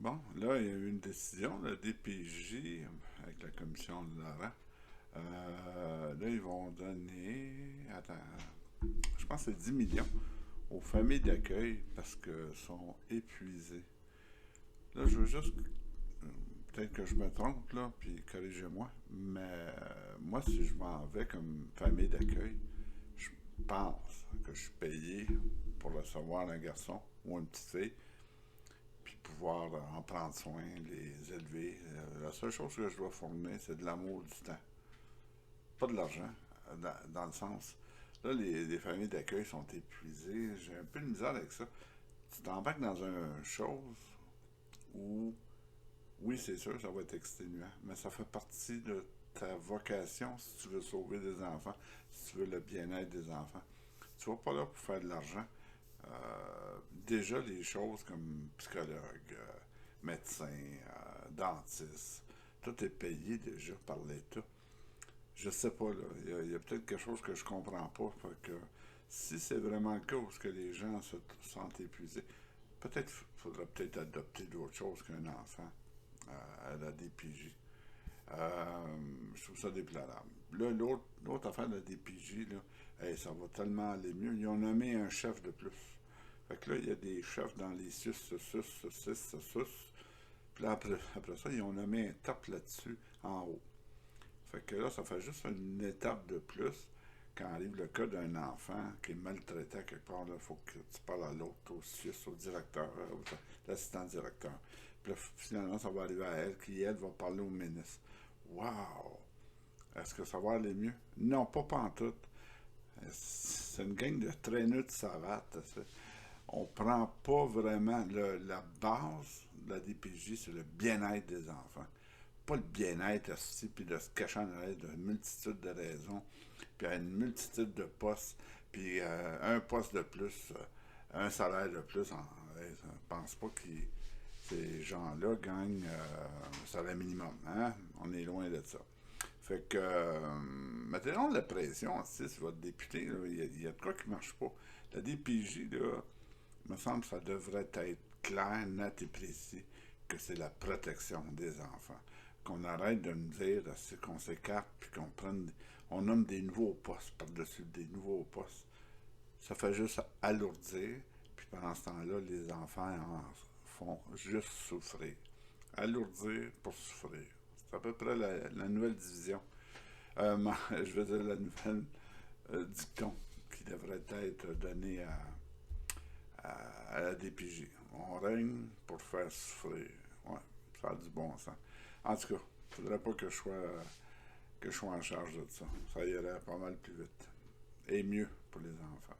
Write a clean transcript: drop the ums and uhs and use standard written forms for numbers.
Bon, là, il y a eu une décision, la DPJ, avec la commission de Laurent. Là, ils vont donner, attends, je pense que c'est 10 millions aux familles d'accueil parce qu'elles sont épuisées. Là, je veux juste, peut-être que je me trompe, là, puis corrigez-moi, mais moi, si je m'en vais comme famille d'accueil, je pense que je suis payé pour recevoir un garçon ou une petite fille, puis pouvoir en prendre soin, les élever. La seule chose que je dois fournir, c'est de l'amour du temps. Pas de l'argent, dans le sens. Là, les familles d'accueil sont épuisées. J'ai un peu de misère avec ça. Tu t'embarques dans une chose où, oui, c'est sûr, ça va être exténuant, mais ça fait partie de ta vocation si tu veux sauver des enfants, si tu veux le bien-être des enfants. Tu vas pas là pour faire de l'argent. Déjà, les choses comme psychologue, médecin, dentiste, tout est payé déjà par l'État. Je sais pas, là. Il y a peut-être quelque chose que je comprends pas. Fait que si c'est vraiment le cas où que les gens se sentent épuisés, peut-être faudrait peut-être adopter d'autres choses qu'un enfant à la DPJ. Je trouve ça déplorable. Là, l'autre affaire de la DPJ, là, hey, ça va tellement aller mieux. Ils ont nommé un chef de plus. Fait que là, il y a des chefs dans les sus. Puis là, après ça, ils ont nommé un top là-dessus, en haut. Fait que là, ça fait juste une étape de plus quand arrive le cas d'un enfant qui est maltraité à quelque part. Il faut que tu parles à l'autre, au sus, au directeur, à l'assistant directeur. Puis là, finalement, ça va arriver à elle, qui, elle, va parler au ministre. Wow! Est-ce que ça va aller mieux? Non, pas pantoute. C'est une gang de traîneux de savates. On prend pas vraiment la base de la DPJ, c'est le bien-être des enfants. Pas le bien-être aussi, puis de se cacher en arrière d'une multitude de raisons, puis à une multitude de postes, puis un poste de plus, un salaire de plus. Je pense pas que ces gens-là gagnent un salaire minimum. Hein? On est loin de ça. Fait que, mettons de la pression aussi sur votre député. Il y a de quoi qui marche pas. La DPJ, là, il me semble que ça devrait être clair, net et précis que c'est la protection des enfants. Qu'on arrête de nous dire qu'on s'écarte puis on nomme des nouveaux postes par-dessus des nouveaux postes. Ça fait juste alourdir, puis pendant ce temps-là, les enfants en font juste souffrir. Alourdir pour souffrir. C'est à peu près la nouvelle division. Je veux dire la nouvelle dicton qui devrait être donné à la DPJ. On règne pour faire souffrir. Ouais, ça a du bon sens. En tout cas, il ne faudrait pas que je sois en charge de ça. Ça irait pas mal plus vite. Et mieux pour les enfants.